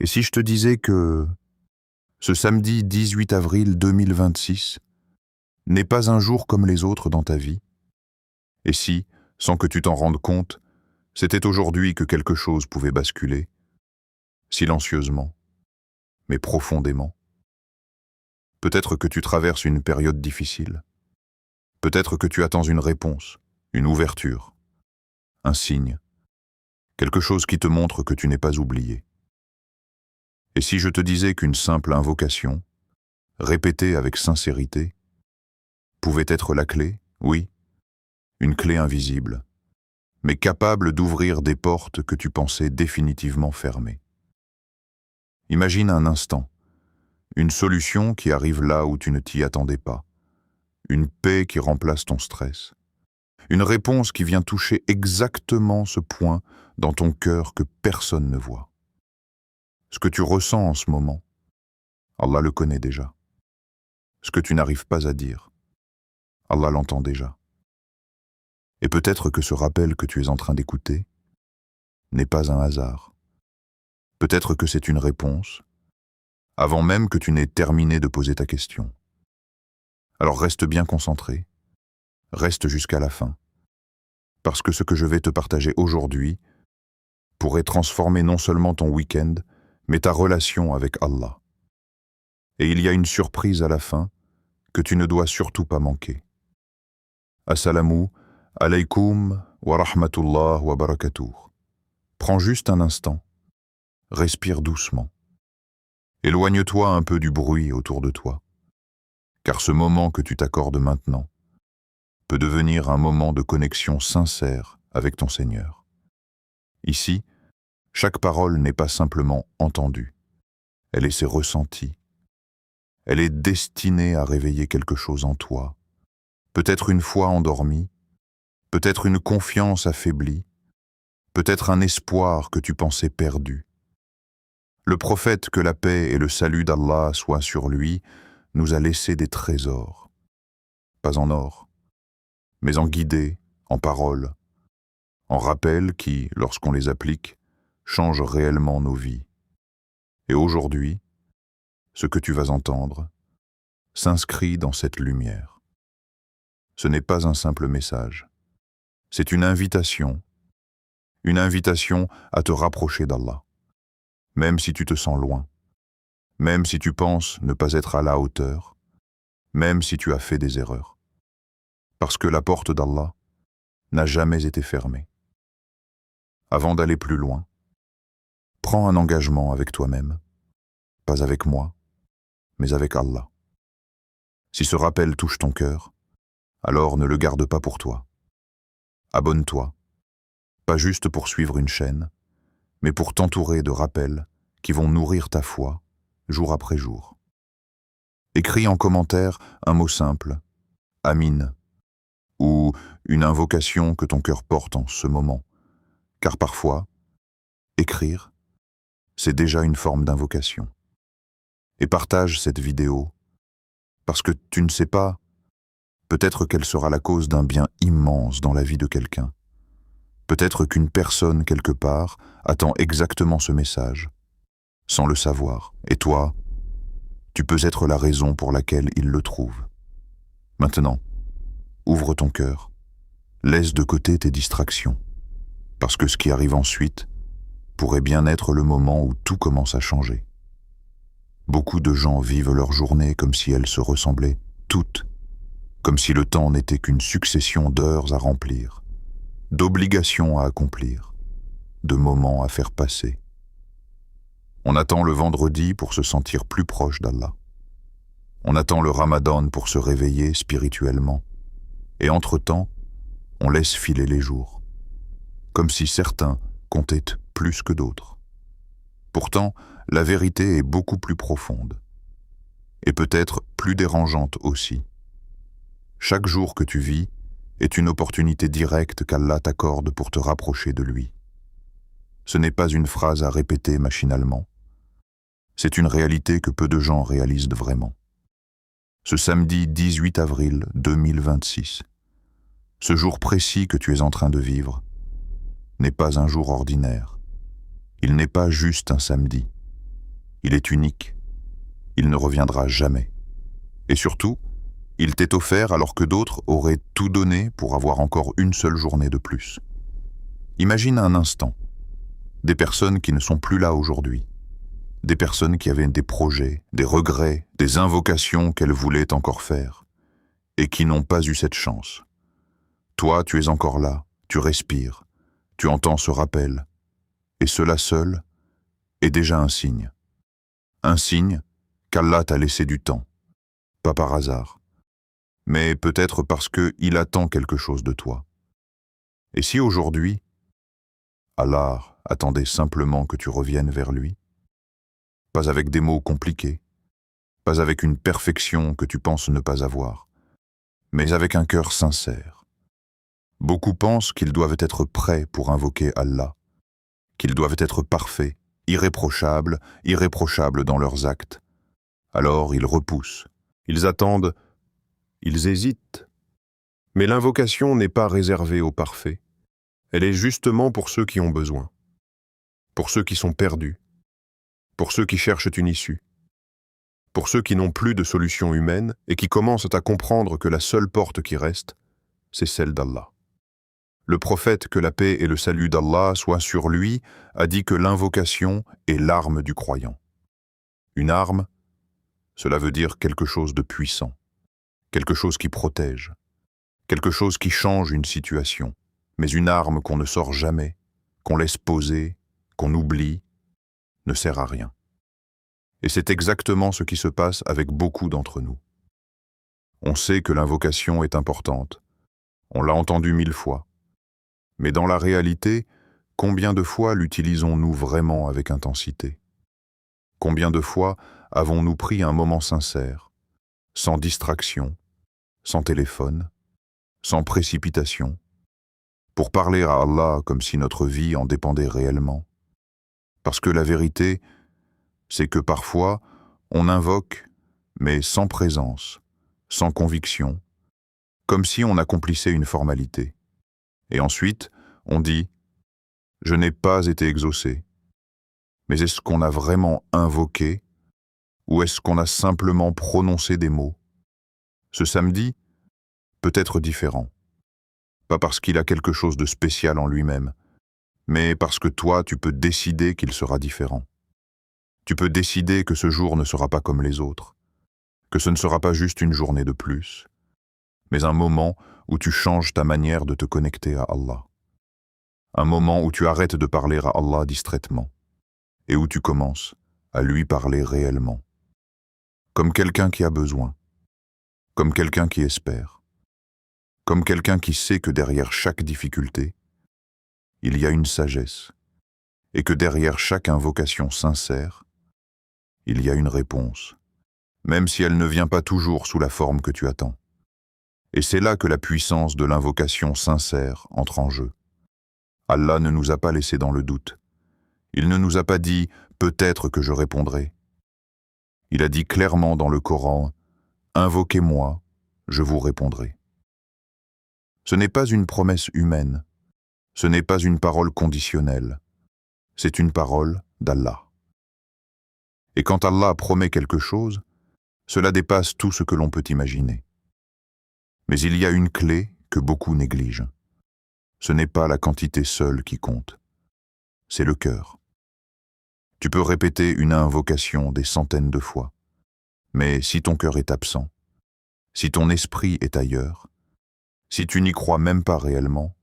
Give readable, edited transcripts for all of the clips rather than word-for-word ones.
Et si je te disais que ce samedi 18 avril 2026 n'est pas un jour comme les autres dans ta vie? Et si, sans que tu t'en rendes compte, c'était aujourd'hui que quelque chose pouvait basculer, silencieusement, mais profondément? Peut-être que tu traverses une période difficile. Peut-être que tu attends une réponse, une ouverture, un signe, quelque chose qui te montre que tu n'es pas oublié. Et si je te disais qu'une simple invocation, répétée avec sincérité, pouvait être la clé, oui, une clé invisible, mais capable d'ouvrir des portes que tu pensais définitivement fermées. Imagine un instant, une solution qui arrive là où tu ne t'y attendais pas, une paix qui remplace ton stress, une réponse qui vient toucher exactement ce point dans ton cœur que personne ne voit. Ce que tu ressens en ce moment, Allah le connaît déjà. Ce que tu n'arrives pas à dire, Allah l'entend déjà. Et peut-être que ce rappel que tu es en train d'écouter n'est pas un hasard. Peut-être que c'est une réponse, avant même que tu n'aies terminé de poser ta question. Alors reste bien concentré, reste jusqu'à la fin, parce que ce que je vais te partager aujourd'hui pourrait transformer non seulement ton week-end, mais ta relation avec Allah. Et il y a une surprise à la fin que tu ne dois surtout pas manquer. Assalamu alaykum wa rahmatullah wa barakatuh. Prends juste un instant, respire doucement. Éloigne-toi un peu du bruit autour de toi, car ce moment que tu t'accordes maintenant peut devenir un moment de connexion sincère avec ton Seigneur. Ici, chaque parole n'est pas simplement entendue, elle est ses ressentis. Elle est destinée à réveiller quelque chose en toi, peut-être une foi endormie, peut-être une confiance affaiblie, peut-être un espoir que tu pensais perdu. Le prophète, que la paix et le salut d'Allah soient sur lui, nous a laissé des trésors, pas en or, mais en guidées, en paroles, en rappels qui, lorsqu'on les applique, changent réellement nos vies. Et aujourd'hui, ce que tu vas entendre s'inscrit dans cette lumière. Ce n'est pas un simple message, c'est une invitation à te rapprocher d'Allah, même si tu te sens loin, même si tu penses ne pas être à la hauteur, même si tu as fait des erreurs. Parce que la porte d'Allah n'a jamais été fermée. Avant d'aller plus loin, prends un engagement avec toi-même, pas avec moi, mais avec Allah. Si ce rappel touche ton cœur, alors ne le garde pas pour toi. Abonne-toi, pas juste pour suivre une chaîne, mais pour t'entourer de rappels qui vont nourrir ta foi jour après jour. Écris en commentaire un mot simple, Amin, ou une invocation que ton cœur porte en ce moment, car parfois, écrire, c'est déjà une forme d'invocation. Et partage cette vidéo, parce que tu ne sais pas, peut-être qu'elle sera la cause d'un bien immense dans la vie de quelqu'un. Peut-être qu'une personne quelque part attend exactement ce message, sans le savoir, et toi, tu peux être la raison pour laquelle il le trouve. Maintenant, ouvre ton cœur, laisse de côté tes distractions, parce que ce qui arrive ensuite pourrait bien être le moment où tout commence à changer. Beaucoup de gens vivent leur journée comme si elles se ressemblaient toutes, comme si le temps n'était qu'une succession d'heures à remplir, d'obligations à accomplir, de moments à faire passer. On attend le vendredi pour se sentir plus proche d'Allah. On attend le Ramadan pour se réveiller spirituellement. Et entre-temps, on laisse filer les jours, comme si certains comptaient plus que d'autres. Pourtant, la vérité est beaucoup plus profonde, et peut-être plus dérangeante aussi. Chaque jour que tu vis est une opportunité directe qu'Allah t'accorde pour te rapprocher de lui. Ce n'est pas une phrase à répéter machinalement. C'est une réalité que peu de gens réalisent vraiment. Ce samedi 18 avril 2026, ce jour précis que tu es en train de vivre, n'est pas un jour ordinaire. Il n'est pas juste un samedi. Il est unique. Il ne reviendra jamais. Et surtout, il t'est offert alors que d'autres auraient tout donné pour avoir encore une seule journée de plus. Imagine un instant, des personnes qui ne sont plus là aujourd'hui, des personnes qui avaient des projets, des regrets, des invocations qu'elles voulaient encore faire, et qui n'ont pas eu cette chance. Toi, tu es encore là, tu respires, tu entends ce rappel, et cela seul est déjà un signe. Un signe qu'Allah t'a laissé du temps, pas par hasard, mais peut-être parce qu'il attend quelque chose de toi. Et si aujourd'hui, Allah attendait simplement que tu reviennes vers lui, pas avec des mots compliqués, pas avec une perfection que tu penses ne pas avoir, mais avec un cœur sincère. Beaucoup pensent qu'ils doivent être prêts pour invoquer Allah, qu'ils doivent être parfaits, irréprochables dans leurs actes. Alors ils repoussent, ils attendent, ils hésitent. Mais l'invocation n'est pas réservée aux parfaits. Elle est justement pour ceux qui ont besoin, pour ceux qui sont perdus, pour ceux qui cherchent une issue, pour ceux qui n'ont plus de solution humaine et qui commencent à comprendre que la seule porte qui reste, c'est celle d'Allah. Le prophète, que la paix et le salut d'Allah soient sur lui, a dit que l'invocation est l'arme du croyant. Une arme, cela veut dire quelque chose de puissant, quelque chose qui protège, quelque chose qui change une situation, mais une arme qu'on ne sort jamais, qu'on laisse poser, qu'on oublie, ne sert à rien. Et c'est exactement ce qui se passe avec beaucoup d'entre nous. On sait que l'invocation est importante, on l'a entendu 1000 fois, mais dans la réalité, combien de fois l'utilisons-nous vraiment avec intensité? Combien de fois avons-nous pris un moment sincère, sans distraction, sans téléphone, sans précipitation, pour parler à Allah comme si notre vie en dépendait réellement? Parce que la vérité, c'est que parfois, on invoque, mais sans présence, sans conviction, comme si on accomplissait une formalité. Et ensuite, on dit « Je n'ai pas été exaucé ». Mais est-ce qu'on a vraiment invoqué ou est-ce qu'on a simplement prononcé des mots? Ce samedi peut être différent. Pas parce qu'il a quelque chose de spécial en lui-même, mais parce que toi, tu peux décider qu'il sera différent. Tu peux décider que ce jour ne sera pas comme les autres, que ce ne sera pas juste une journée de plus, mais un moment où tu changes ta manière de te connecter à Allah. Un moment où tu arrêtes de parler à Allah distraitement et où tu commences à lui parler réellement. Comme quelqu'un qui a besoin, comme quelqu'un qui espère, comme quelqu'un qui sait que derrière chaque difficulté, il y a une sagesse et que derrière chaque invocation sincère, il y a une réponse, même si elle ne vient pas toujours sous la forme que tu attends. Et c'est là que la puissance de l'invocation sincère entre en jeu. Allah ne nous a pas laissés dans le doute. Il ne nous a pas dit « peut-être que je répondrai ». Il a dit clairement dans le Coran « invoquez-moi, je vous répondrai ». Ce n'est pas une promesse humaine, ce n'est pas une parole conditionnelle, c'est une parole d'Allah. Et quand Allah promet quelque chose, cela dépasse tout ce que l'on peut imaginer. Mais il y a une clé que beaucoup négligent. Ce n'est pas la quantité seule qui compte, c'est le cœur. Tu peux répéter une invocation des centaines de fois, mais si ton cœur est absent, si ton esprit est ailleurs, si tu n'y crois même pas réellement,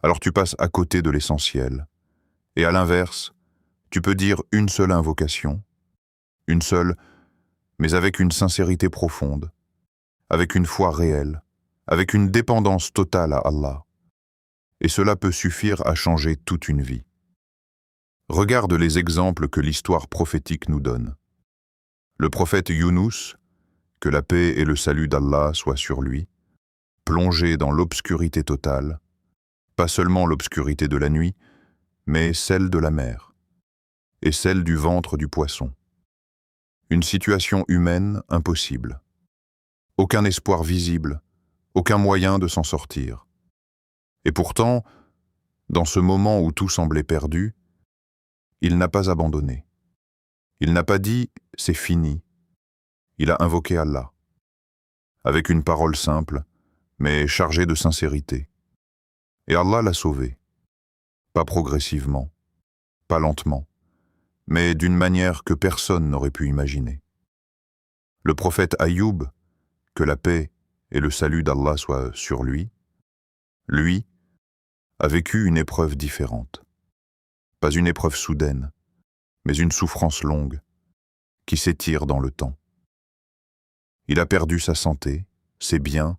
alors tu passes à côté de l'essentiel. Et à l'inverse, tu peux dire une seule invocation, une seule, mais avec une sincérité profonde, avec une foi réelle, avec une dépendance totale à Allah. Et cela peut suffire à changer toute une vie. Regarde les exemples que l'histoire prophétique nous donne. Le prophète Younous, que la paix et le salut d'Allah soient sur lui, plongé dans l'obscurité totale, pas seulement l'obscurité de la nuit, mais celle de la mer, et celle du ventre du poisson. Une situation humaine impossible. Aucun espoir visible, aucun moyen de s'en sortir. Et pourtant, dans ce moment où tout semblait perdu, il n'a pas abandonné. Il n'a pas dit « c'est fini ». Il a invoqué Allah, avec une parole simple, mais chargée de sincérité. Et Allah l'a sauvé, pas progressivement, pas lentement, mais d'une manière que personne n'aurait pu imaginer. Le prophète Ayoub, que la paix et le salut d'Allah soient sur lui, a vécu une épreuve différente. Pas une épreuve soudaine, mais une souffrance longue, qui s'étire dans le temps. Il a perdu sa santé, ses biens,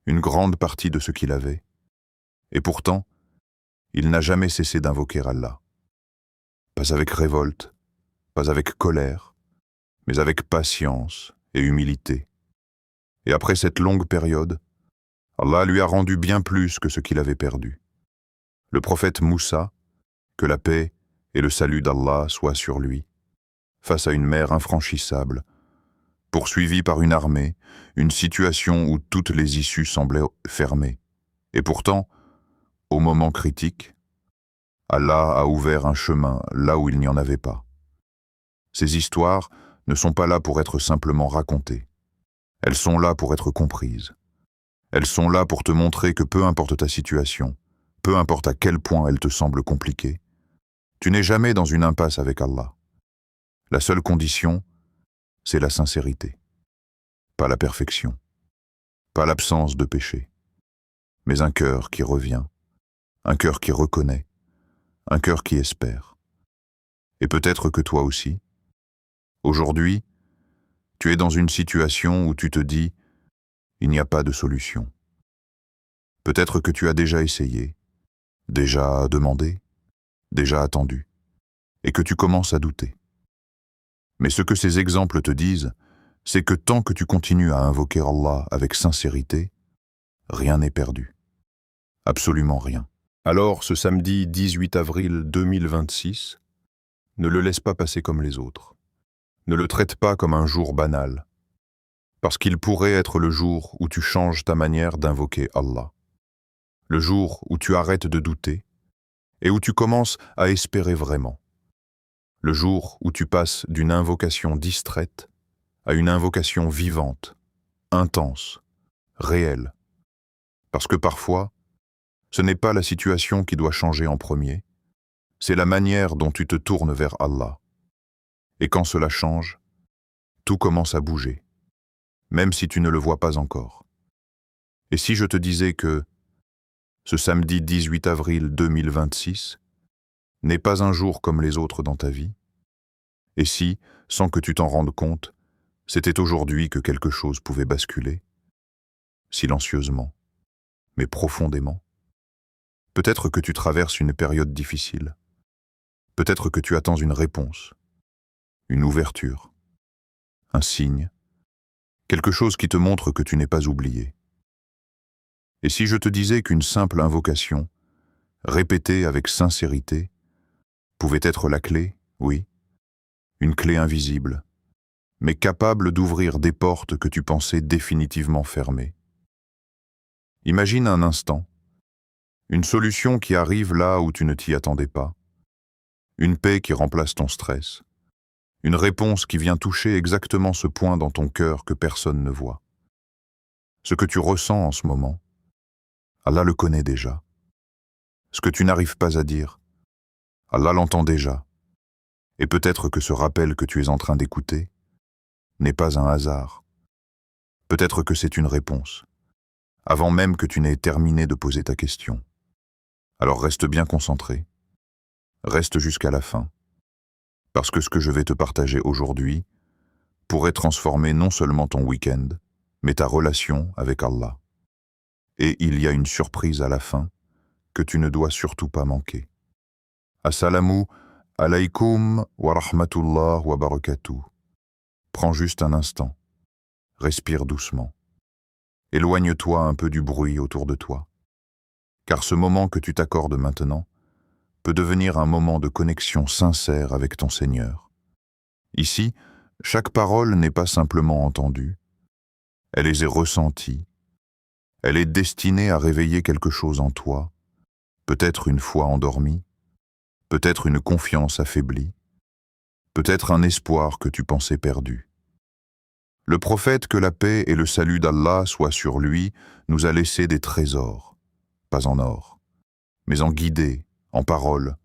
une grande partie de ce qu'il avait, et pourtant, il n'a jamais cessé d'invoquer Allah. Pas avec révolte, pas avec colère, mais avec patience et humilité. Et après cette longue période, Allah lui a rendu bien plus que ce qu'il avait perdu. Le prophète Moussa, que la paix et le salut d'Allah soient sur lui, face à une mer infranchissable, poursuivi par une armée, une situation où toutes les issues semblaient fermées. Et pourtant, au moment critique, Allah a ouvert un chemin là où il n'y en avait pas. Ces histoires ne sont pas là pour être simplement racontées. Elles sont là pour être comprises. Elles sont là pour te montrer que peu importe ta situation, peu importe à quel point elle te semble compliquée, tu n'es jamais dans une impasse avec Allah. La seule condition, c'est la sincérité. Pas la perfection, pas l'absence de péché, mais un cœur qui revient, un cœur qui reconnaît, un cœur qui espère. Et peut-être que toi aussi, aujourd'hui, tu es dans une situation où tu te dis « il n'y a pas de solution ». Peut-être que tu as déjà essayé, déjà demandé, déjà attendu, et que tu commences à douter. Mais ce que ces exemples te disent, c'est que tant que tu continues à invoquer Allah avec sincérité, rien n'est perdu. Absolument rien. Alors, ce samedi 18 avril 2026, ne le laisse pas passer comme les autres. Ne le traite pas comme un jour banal, parce qu'il pourrait être le jour où tu changes ta manière d'invoquer Allah. Le jour où tu arrêtes de douter et où tu commences à espérer vraiment. Le jour où tu passes d'une invocation distraite à une invocation vivante, intense, réelle. Parce que parfois, ce n'est pas la situation qui doit changer en premier, c'est la manière dont tu te tournes vers Allah. Et quand cela change, tout commence à bouger, même si tu ne le vois pas encore. Et si je te disais que ce samedi 18 avril 2026 n'est pas un jour comme les autres dans ta vie, et si, sans que tu t'en rendes compte, c'était aujourd'hui que quelque chose pouvait basculer, silencieusement, mais profondément. Peut-être que tu traverses une période difficile. Peut-être que tu attends une réponse, une ouverture, un signe, quelque chose qui te montre que tu n'es pas oublié. Et si je te disais qu'une simple invocation, répétée avec sincérité, pouvait être la clé, oui, une clé invisible, mais capable d'ouvrir des portes que tu pensais définitivement fermées. Imagine un instant, une solution qui arrive là où tu ne t'y attendais pas, une paix qui remplace ton stress, une réponse qui vient toucher exactement ce point dans ton cœur que personne ne voit. Ce que tu ressens en ce moment, Allah le connaît déjà. Ce que tu n'arrives pas à dire, Allah l'entend déjà. Et peut-être que ce rappel que tu es en train d'écouter n'est pas un hasard. Peut-être que c'est une réponse, avant même que tu n'aies terminé de poser ta question. Alors reste bien concentré, reste jusqu'à la fin, parce que ce que je vais te partager aujourd'hui pourrait transformer non seulement ton week-end, mais ta relation avec Allah. Et il y a une surprise à la fin que tu ne dois surtout pas manquer. Assalamu alaykum wa rahmatullah wa barakatuh. Prends juste un instant, respire doucement. Éloigne-toi un peu du bruit autour de toi, car ce moment que tu t'accordes maintenant peut devenir un moment de connexion sincère avec ton Seigneur. Ici, chaque parole n'est pas simplement entendue, elle est ressentie, elle est destinée à réveiller quelque chose en toi, peut-être une foi endormie, peut-être une confiance affaiblie, peut-être un espoir que tu pensais perdu. Le prophète, que la paix et le salut d'Allah soient sur lui, nous a laissé des trésors, pas en or, mais en guidées, en paroles,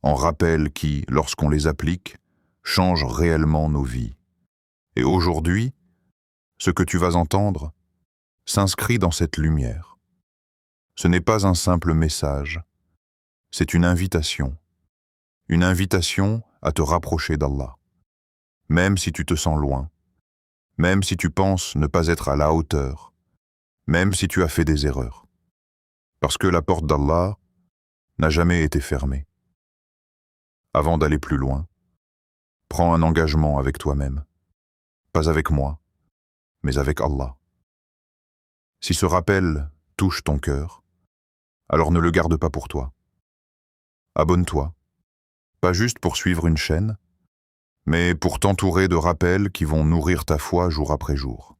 en rappels qui, lorsqu'on les applique, changent réellement nos vies. Et aujourd'hui, ce que tu vas entendre s'inscrit dans cette lumière. Ce n'est pas un simple message, c'est une invitation à te rapprocher d'Allah. Même si tu te sens loin, même si tu penses ne pas être à la hauteur, même si tu as fait des erreurs. Parce que la porte d'Allah n'a jamais été fermée. Avant d'aller plus loin, prends un engagement avec toi-même. Pas avec moi, mais avec Allah. Si ce rappel touche ton cœur, alors ne le garde pas pour toi. Abonne-toi, pas juste pour suivre une chaîne, mais pour t'entourer de rappels qui vont nourrir ta foi jour après jour.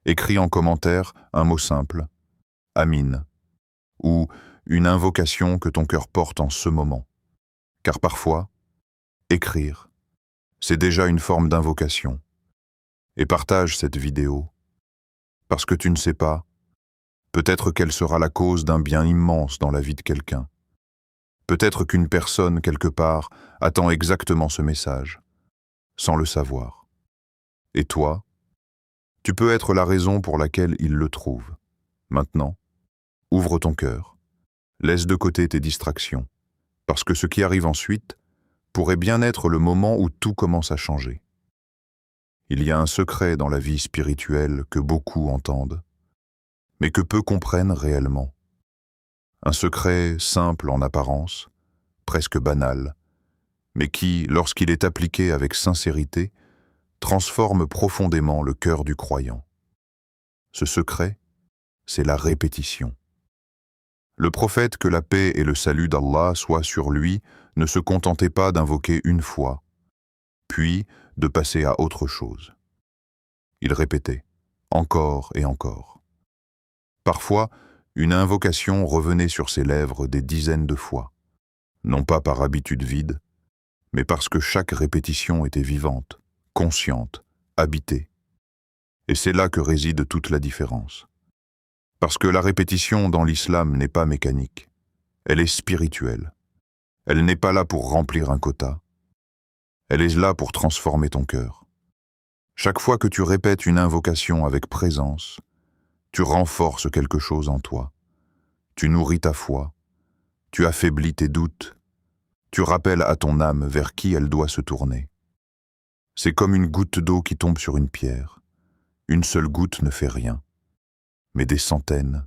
Écris en commentaire un mot simple, Amin, ou une invocation que ton cœur porte en ce moment. Car parfois, écrire, c'est déjà une forme d'invocation. Et partage cette vidéo, parce que tu ne sais pas, peut-être qu'elle sera la cause d'un bien immense dans la vie de quelqu'un. Peut-être qu'une personne, quelque part, attend exactement ce message, sans le savoir. Et toi, tu peux être la raison pour laquelle il le trouve. Maintenant, ouvre ton cœur, laisse de côté tes distractions, parce que ce qui arrive ensuite pourrait bien être le moment où tout commence à changer. Il y a un secret dans la vie spirituelle que beaucoup entendent, mais que peu comprennent réellement. Un secret simple en apparence, presque banal, mais qui, lorsqu'il est appliqué avec sincérité, transforme profondément le cœur du croyant. Ce secret, c'est la répétition. Le prophète, que la paix et le salut d'Allah soient sur lui, ne se contentait pas d'invoquer une fois, puis de passer à autre chose. Il répétait, encore et encore. Parfois, une invocation revenait sur ses lèvres des dizaines de fois, non pas par habitude vide, mais parce que chaque répétition était vivante, consciente, habitée. Et c'est là que réside toute la différence. Parce que la répétition dans l'islam n'est pas mécanique, elle est spirituelle. Elle n'est pas là pour remplir un quota, elle est là pour transformer ton cœur. Chaque fois que tu répètes une invocation avec présence, tu renforces quelque chose en toi. Tu nourris ta foi, tu affaiblis tes doutes, tu rappelles à ton âme vers qui elle doit se tourner. C'est comme une goutte d'eau qui tombe sur une pierre. Une seule goutte ne fait rien, mais des centaines,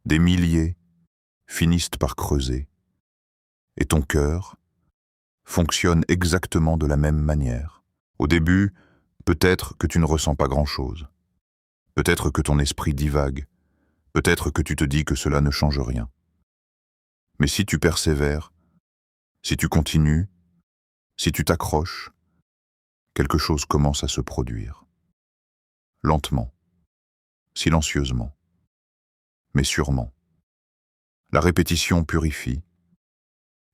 des milliers finissent par creuser. Et ton cœur fonctionne exactement de la même manière. Au début, peut-être que tu ne ressens pas grand-chose. Peut-être que ton esprit divague. Peut-être que tu te dis que cela ne change rien. Mais si tu persévères, si tu continues, si tu t'accroches, quelque chose commence à se produire. Lentement, silencieusement, mais sûrement. La répétition purifie.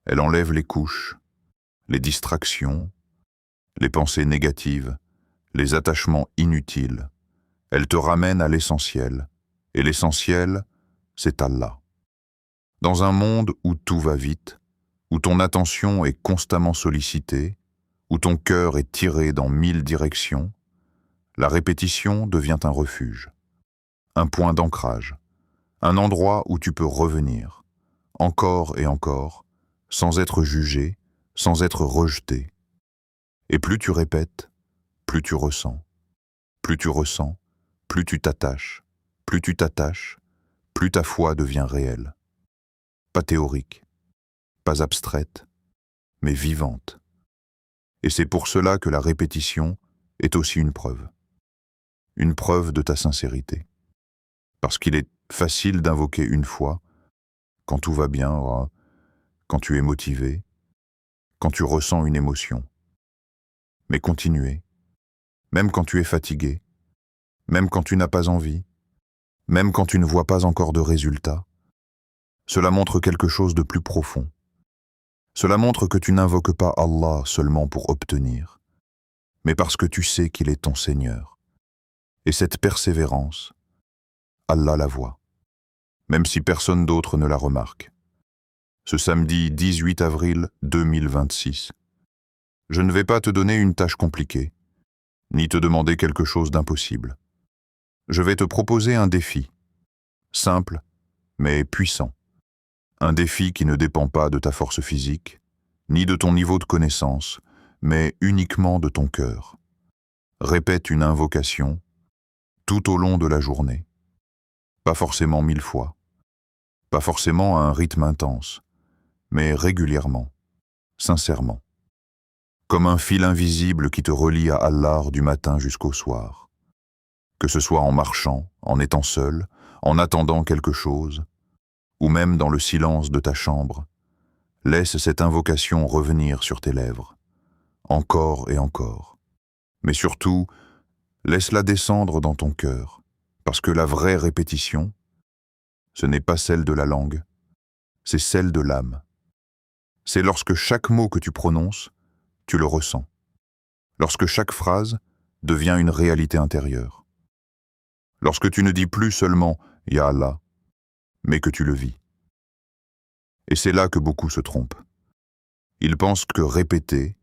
Elle enlève les couches, les distractions, les pensées négatives, les attachements inutiles. Elle te ramène à l'essentiel. Et l'essentiel, c'est Allah. Dans un monde où tout va vite, où ton attention est constamment sollicitée, où ton cœur est tiré dans 1000 directions, la répétition devient un refuge, un point d'ancrage, un endroit où tu peux revenir, encore et encore, sans être jugé, sans être rejeté. Et plus tu répètes, plus tu ressens. Plus tu ressens, plus tu t'attaches. Plus tu t'attaches, plus ta foi devient réelle. Pas théorique, pas abstraite, mais vivante. Et c'est pour cela que la répétition est aussi une preuve de ta sincérité. Parce qu'il est facile d'invoquer une fois, quand tout va bien, quand tu es motivé, quand tu ressens une émotion. Mais continuer, même quand tu es fatigué, même quand tu n'as pas envie, même quand tu ne vois pas encore de résultats, cela montre quelque chose de plus profond. Cela montre que tu n'invoques pas Allah seulement pour obtenir, mais parce que tu sais qu'il est ton Seigneur. Et cette persévérance, Allah la voit, même si personne d'autre ne la remarque. Ce samedi 18 avril 2026, je ne vais pas te donner une tâche compliquée, ni te demander quelque chose d'impossible. Je vais te proposer un défi, simple mais puissant. Un défi qui ne dépend pas de ta force physique, ni de ton niveau de connaissance, mais uniquement de ton cœur. Répète une invocation tout au long de la journée. Pas forcément 1000 fois, pas forcément à un rythme intense, mais régulièrement, sincèrement. Comme un fil invisible qui te relie à Allah du matin jusqu'au soir. Que ce soit en marchant, en étant seul, en attendant quelque chose, ou même dans le silence de ta chambre, laisse cette invocation revenir sur tes lèvres, encore et encore. Mais surtout, laisse-la descendre dans ton cœur, parce que la vraie répétition, ce n'est pas celle de la langue, c'est celle de l'âme. C'est lorsque chaque mot que tu prononces, tu le ressens. Lorsque chaque phrase devient une réalité intérieure. Lorsque tu ne dis plus seulement « Ya Allah », mais que tu le vis. Et c'est là que beaucoup se trompent. Ils pensent que répéter,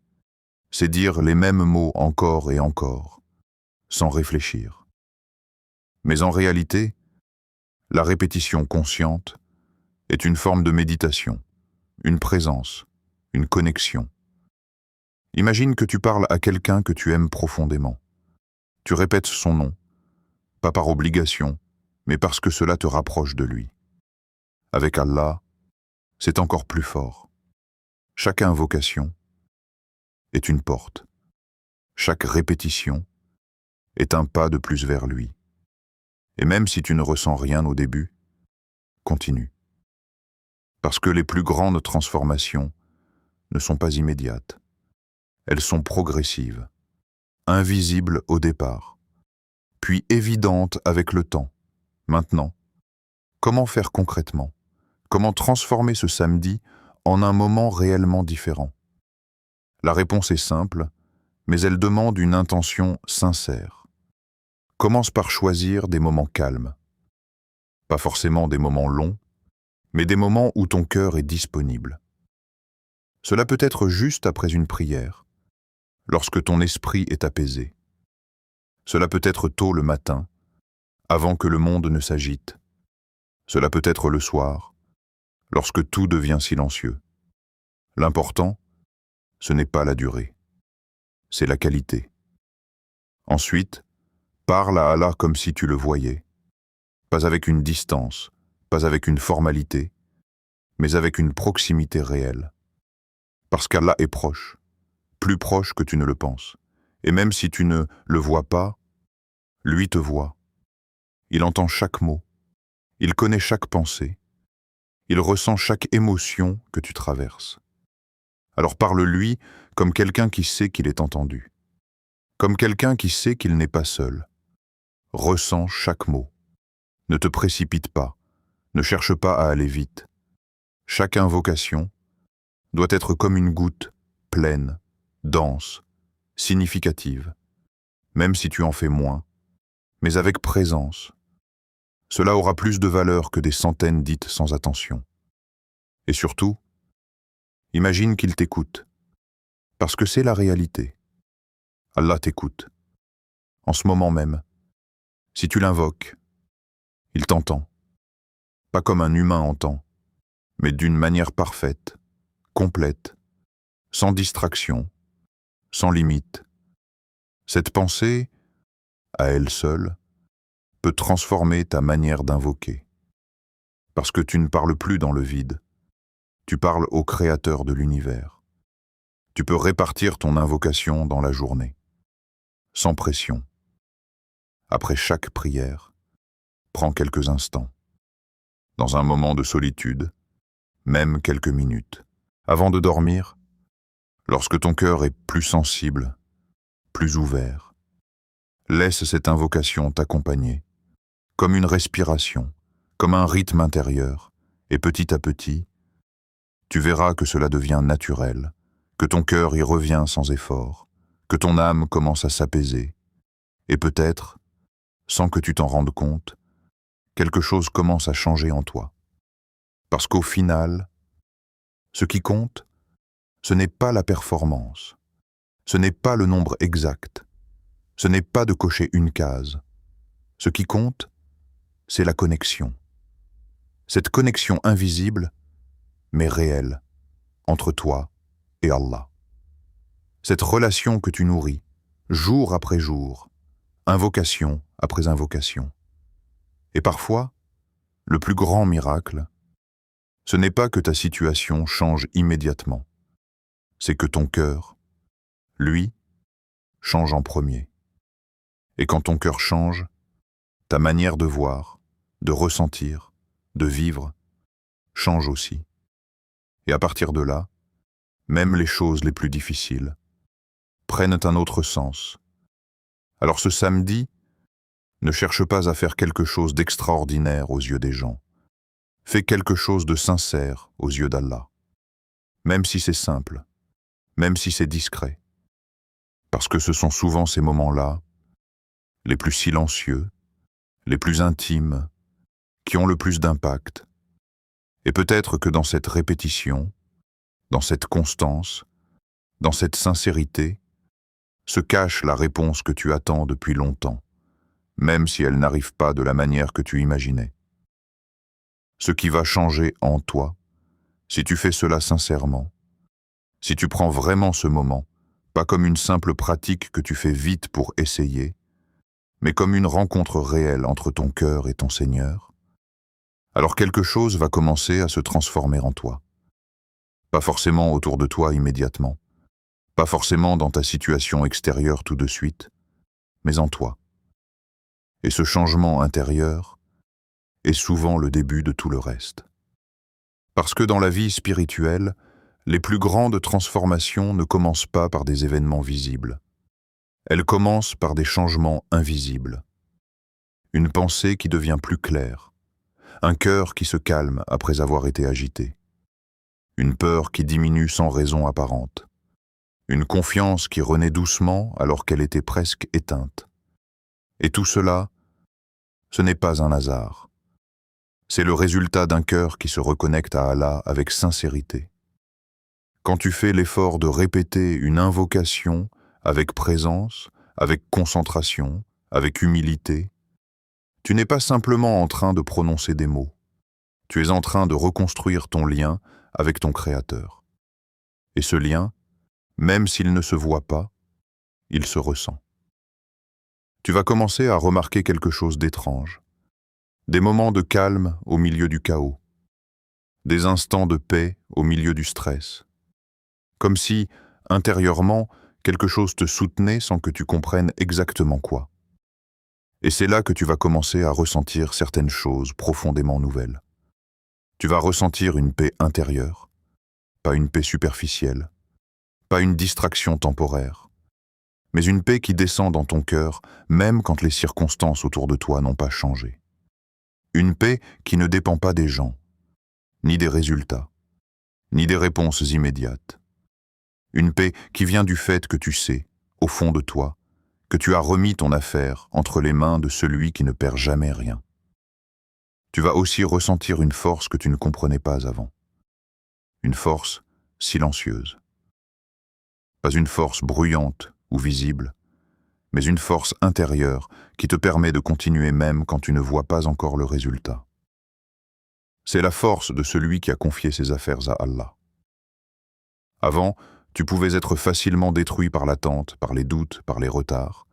c'est dire les mêmes mots encore et encore, sans réfléchir. Mais en réalité, la répétition consciente est une forme de méditation, une présence, une connexion. Imagine que tu parles à quelqu'un que tu aimes profondément. Tu répètes son nom, pas par obligation, mais parce que cela te rapproche de lui. Avec Allah, c'est encore plus fort. Chaque invocation est une porte. Chaque répétition est un pas de plus vers lui. Et même si tu ne ressens rien au début, continue. Parce que les plus grandes transformations ne sont pas immédiates. Elles sont progressives, invisibles au départ, puis évidentes avec le temps. Maintenant, comment faire concrètement? Comment transformer ce samedi en un moment réellement différent? La réponse est simple, mais elle demande une intention sincère. Commence par choisir des moments calmes. Pas forcément des moments longs, mais des moments où ton cœur est disponible. Cela peut être juste après une prière, lorsque ton esprit est apaisé. Cela peut être tôt le matin, avant que le monde ne s'agite. Cela peut être le soir, lorsque tout devient silencieux. L'important, ce n'est pas la durée, c'est la qualité. Ensuite, parle à Allah comme si tu le voyais, pas avec une distance, pas avec une formalité, mais avec une proximité réelle. Parce qu'Allah est proche, plus proche que tu ne le penses. Et même si tu ne le vois pas, lui te voit. Il entend chaque mot, il connaît chaque pensée, il ressent chaque émotion que tu traverses. Alors parle-lui comme quelqu'un qui sait qu'il est entendu, comme quelqu'un qui sait qu'il n'est pas seul. Ressens chaque mot. Ne te précipite pas, ne cherche pas à aller vite. Chaque invocation doit être comme une goutte, pleine, dense, significative, même si tu en fais moins, mais avec présence. Cela aura plus de valeur que des centaines dites sans attention. Et surtout, imagine qu'il t'écoute, parce que c'est la réalité. Allah t'écoute, en ce moment même. Si tu l'invoques, il t'entend, pas comme un humain entend, mais d'une manière parfaite, complète, sans distraction, sans limite. Cette pensée, à elle seule, peut transformer ta manière d'invoquer. Parce que tu ne parles plus dans le vide, tu parles au Créateur de l'univers. Tu peux répartir ton invocation dans la journée, sans pression. Après chaque prière, prends quelques instants, dans un moment de solitude, même quelques minutes. Avant de dormir, lorsque ton cœur est plus sensible, plus ouvert, laisse cette invocation t'accompagner, comme une respiration, comme un rythme intérieur, et petit à petit, Tu verras que cela devient naturel, que ton cœur y revient sans effort, que ton âme commence à s'apaiser, et peut-être, sans que tu t'en rendes compte, quelque chose commence à changer en toi. Parce qu'au final, ce qui compte, ce n'est pas la performance, ce n'est pas le nombre exact, ce n'est pas de cocher une case. Ce qui compte, c'est la connexion. Cette connexion invisible, mais réelle, entre toi et Allah. Cette relation que tu nourris, jour après jour, invocation après invocation. Et parfois, le plus grand miracle, ce n'est pas que ta situation change immédiatement, c'est que ton cœur, lui, change en premier. Et quand ton cœur change, ta manière de voir, de ressentir, de vivre, change aussi. Et à partir de là, même les choses les plus difficiles prennent un autre sens. Alors ce samedi, ne cherche pas à faire quelque chose d'extraordinaire aux yeux des gens. Fais quelque chose de sincère aux yeux d'Allah. Même si c'est simple, même si c'est discret. Parce que ce sont souvent ces moments-là, les plus silencieux, les plus intimes, qui ont le plus d'impact. Et peut-être que dans cette répétition, dans cette constance, dans cette sincérité, se cache la réponse que tu attends depuis longtemps, même si elle n'arrive pas de la manière que tu imaginais. Ce qui va changer en toi, si tu fais cela sincèrement, si tu prends vraiment ce moment, pas comme une simple pratique que tu fais vite pour essayer, mais comme une rencontre réelle entre ton cœur et ton Seigneur, alors quelque chose va commencer à se transformer en toi. Pas forcément autour de toi immédiatement, pas forcément dans ta situation extérieure tout de suite, mais en toi. Et ce changement intérieur est souvent le début de tout le reste. Parce que dans la vie spirituelle, les plus grandes transformations ne commencent pas par des événements visibles. Elles commencent par des changements invisibles. Une pensée qui devient plus claire, un cœur qui se calme après avoir été agité, une peur qui diminue sans raison apparente, une confiance qui renaît doucement alors qu'elle était presque éteinte. Et tout cela, ce n'est pas un hasard. C'est le résultat d'un cœur qui se reconnecte à Allah avec sincérité. Quand tu fais l'effort de répéter une invocation avec présence, avec concentration, avec humilité, tu n'es pas simplement en train de prononcer des mots. Tu es en train de reconstruire ton lien avec ton Créateur. Et ce lien, même s'il ne se voit pas, il se ressent. Tu vas commencer à remarquer quelque chose d'étrange. Des moments de calme au milieu du chaos. Des instants de paix au milieu du stress. Comme si, intérieurement, quelque chose te soutenait sans que tu comprennes exactement quoi. Et c'est là que tu vas commencer à ressentir certaines choses profondément nouvelles. Tu vas ressentir une paix intérieure, pas une paix superficielle, pas une distraction temporaire, mais une paix qui descend dans ton cœur, même quand les circonstances autour de toi n'ont pas changé. Une paix qui ne dépend pas des gens, ni des résultats, ni des réponses immédiates. Une paix qui vient du fait que tu sais, au fond de toi, que tu as remis ton affaire entre les mains de celui qui ne perd jamais rien. Tu vas aussi ressentir une force que tu ne comprenais pas avant. Une force silencieuse. Pas une force bruyante ou visible, mais une force intérieure qui te permet de continuer même quand tu ne vois pas encore le résultat. C'est la force de celui qui a confié ses affaires à Allah. Avant, tu pouvais être facilement détruit par l'attente, par les doutes, par les retards.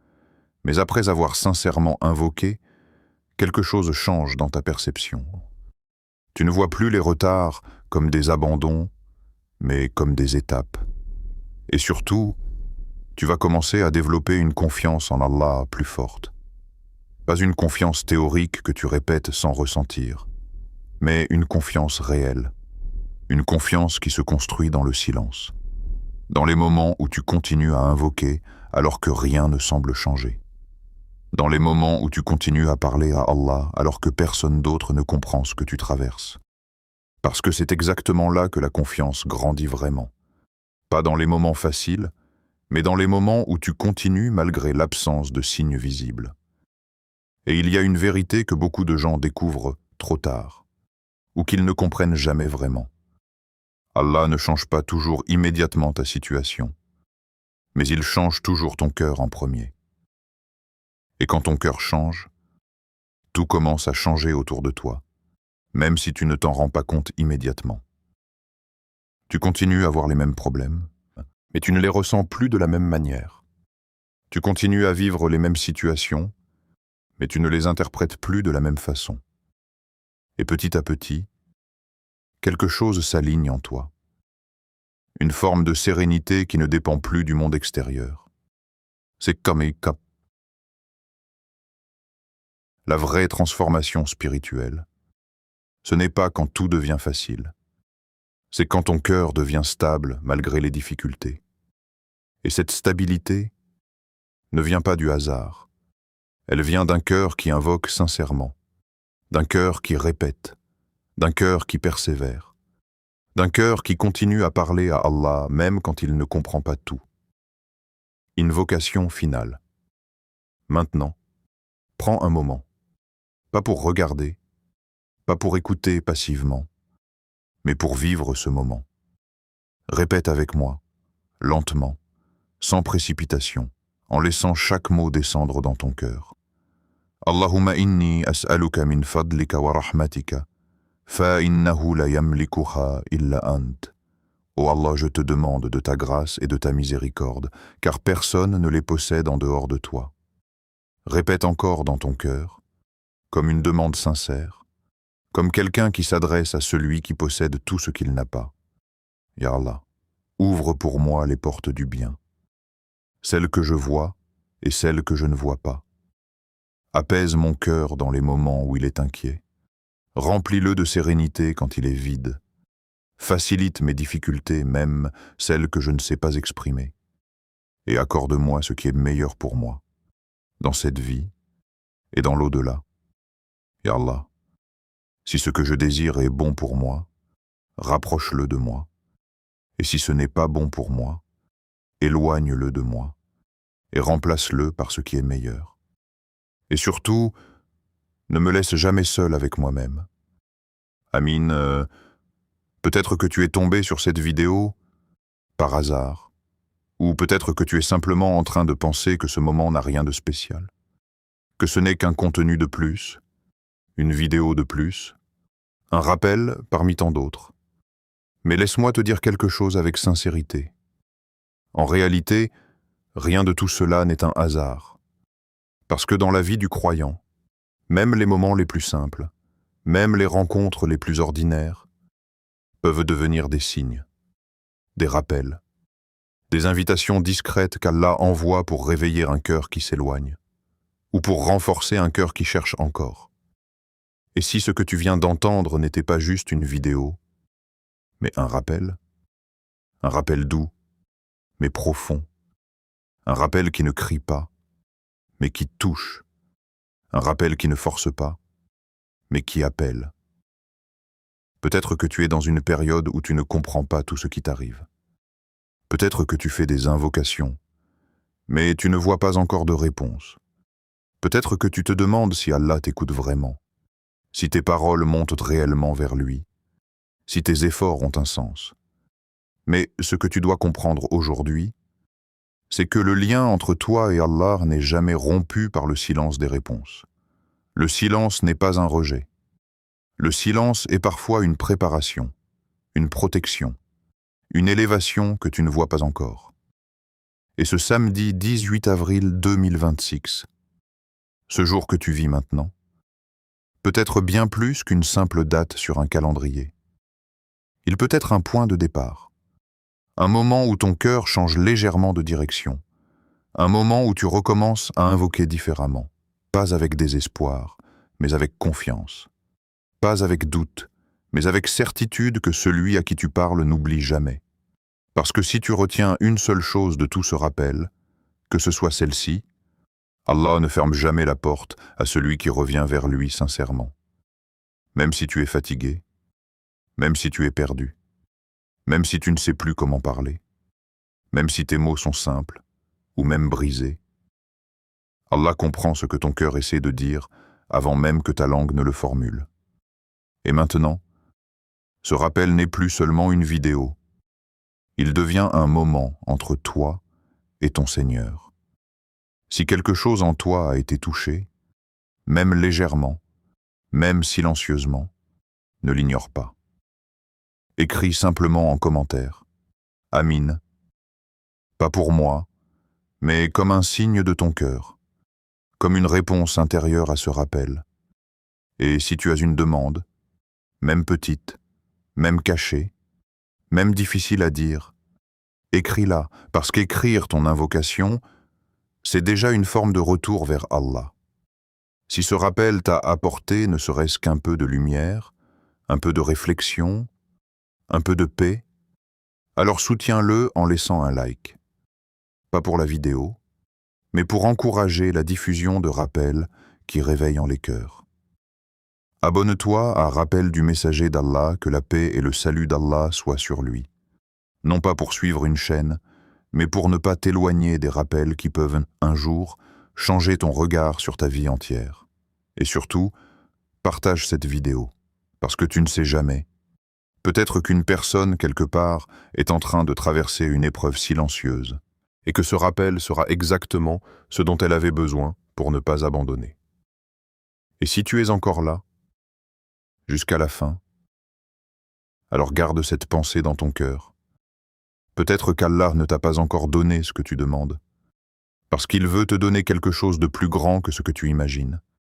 Mais après avoir sincèrement invoqué, quelque chose change dans ta perception. Tu ne vois plus les retards comme des abandons, mais comme des étapes. Et surtout, tu vas commencer à développer une confiance en Allah plus forte. Pas une confiance théorique que tu répètes sans ressentir, mais une confiance réelle. Une confiance qui se construit dans le silence. Dans les moments où tu continues à invoquer alors que rien ne semble changer. Dans les moments où tu continues à parler à Allah alors que personne d'autre ne comprend ce que tu traverses. Parce que c'est exactement là que la confiance grandit vraiment. Pas dans les moments faciles, mais dans les moments où tu continues malgré l'absence de signes visibles. Et il y a une vérité que beaucoup de gens découvrent trop tard, ou qu'ils ne comprennent jamais vraiment. Allah ne change pas toujours immédiatement ta situation, mais il change toujours ton cœur en premier. Et quand ton cœur change, tout commence à changer autour de toi, même si tu ne t'en rends pas compte immédiatement. Tu continues à avoir les mêmes problèmes, mais tu ne les ressens plus de la même manière. Tu continues à vivre les mêmes situations, mais tu ne les interprètes plus de la même façon. Et petit à petit, quelque chose s'aligne en toi. Une forme de sérénité qui ne dépend plus du monde extérieur. C'est comme la vraie transformation spirituelle. Ce n'est pas quand tout devient facile. C'est quand ton cœur devient stable malgré les difficultés. Et cette stabilité ne vient pas du hasard. Elle vient d'un cœur qui invoque sincèrement, d'un cœur qui répète, d'un cœur qui persévère, d'un cœur qui continue à parler à Allah même quand il ne comprend pas tout. Invocation finale. Maintenant, prends un moment, pas pour regarder, pas pour écouter passivement, mais pour vivre ce moment. Répète avec moi, lentement, sans précipitation, en laissant chaque mot descendre dans ton cœur. Allahumma inni as'aluka min fadlika wa rahmatika, fa innahu la yamlikuha illa ant. Ô Allah, je te demande de ta grâce et de ta miséricorde, car personne ne les possède en dehors de toi. Répète encore dans ton cœur, comme une demande sincère, comme quelqu'un qui s'adresse à celui qui possède tout ce qu'il n'a pas. Ya Allah, ouvre pour moi les portes du bien, celles que je vois et celles que je ne vois pas. Apaise mon cœur dans les moments où il est inquiet. Remplis-le de sérénité quand il est vide. Facilite mes difficultés, même celles que je ne sais pas exprimer. Et accorde-moi ce qui est meilleur pour moi, dans cette vie et dans l'au-delà. Ya Allah, si ce que je désire est bon pour moi, rapproche-le de moi. Et si ce n'est pas bon pour moi, éloigne-le de moi et remplace-le par ce qui est meilleur. Et surtout, ne me laisse jamais seul avec moi-même. Amine, peut-être que tu es tombé sur cette vidéo par hasard, ou peut-être que tu es simplement en train de penser que ce moment n'a rien de spécial, que ce n'est qu'un contenu de plus, une vidéo de plus, un rappel parmi tant d'autres. Mais laisse-moi te dire quelque chose avec sincérité. En réalité, rien de tout cela n'est un hasard. Parce que dans la vie du croyant, même les moments les plus simples, même les rencontres les plus ordinaires, peuvent devenir des signes, des rappels, des invitations discrètes qu'Allah envoie pour réveiller un cœur qui s'éloigne, ou pour renforcer un cœur qui cherche encore. Et si ce que tu viens d'entendre n'était pas juste une vidéo, mais un rappel doux, mais profond, un rappel qui ne crie pas, mais qui touche, un rappel qui ne force pas, mais qui appelle. Peut-être que tu es dans une période où tu ne comprends pas tout ce qui t'arrive. Peut-être que tu fais des invocations, mais tu ne vois pas encore de réponse. Peut-être que tu te demandes si Allah t'écoute vraiment, si tes paroles montent réellement vers lui, si tes efforts ont un sens. Mais ce que tu dois comprendre aujourd'hui, c'est que le lien entre toi et Allah n'est jamais rompu par le silence des réponses. Le silence n'est pas un rejet. Le silence est parfois une préparation, une protection, une élévation que tu ne vois pas encore. Et ce samedi 18 avril 2026, ce jour que tu vis maintenant, peut être bien plus qu'une simple date sur un calendrier. Il peut être un point de départ, un moment où ton cœur change légèrement de direction, un moment où tu recommences à invoquer différemment, pas avec désespoir, mais avec confiance, pas avec doute, mais avec certitude que celui à qui tu parles n'oublie jamais. Parce que si tu retiens une seule chose de tout ce rappel, que ce soit celle-ci, Allah ne ferme jamais la porte à celui qui revient vers lui sincèrement. Même si tu es fatigué, même si tu es perdu, même si tu ne sais plus comment parler, même si tes mots sont simples, ou même brisés. Allah comprend ce que ton cœur essaie de dire avant même que ta langue ne le formule. Et maintenant, ce rappel n'est plus seulement une vidéo. Il devient un moment entre toi et ton Seigneur. Si quelque chose en toi a été touché, même légèrement, même silencieusement, ne l'ignore pas. Écris simplement en commentaire. Amin. Pas pour moi, mais comme un signe de ton cœur, comme une réponse intérieure à ce rappel. Et si tu as une demande, même petite, même cachée, même difficile à dire, écris-la, parce qu'écrire ton invocation, c'est déjà une forme de retour vers Allah. Si ce rappel t'a apporté ne serait-ce qu'un peu de lumière, un peu de réflexion, un peu de paix, alors soutiens-le en laissant un like. Pas pour la vidéo, mais pour encourager la diffusion de rappels qui réveillent les cœurs. Abonne-toi à Rappel du messager d'Allah, que la paix et le salut d'Allah soient sur lui. Non pas pour suivre une chaîne, mais pour ne pas t'éloigner des rappels qui peuvent, un jour, changer ton regard sur ta vie entière. Et surtout, partage cette vidéo, parce que tu ne sais jamais. Peut-être qu'une personne, quelque part, est en train de traverser une épreuve silencieuse, et que ce rappel sera exactement ce dont elle avait besoin pour ne pas abandonner. Et si tu es encore là, jusqu'à la fin, alors garde cette pensée dans ton cœur. Peut-être qu'Allah ne t'a pas encore donné ce que tu demandes, parce qu'il veut te donner quelque chose de plus grand que ce que tu imagines.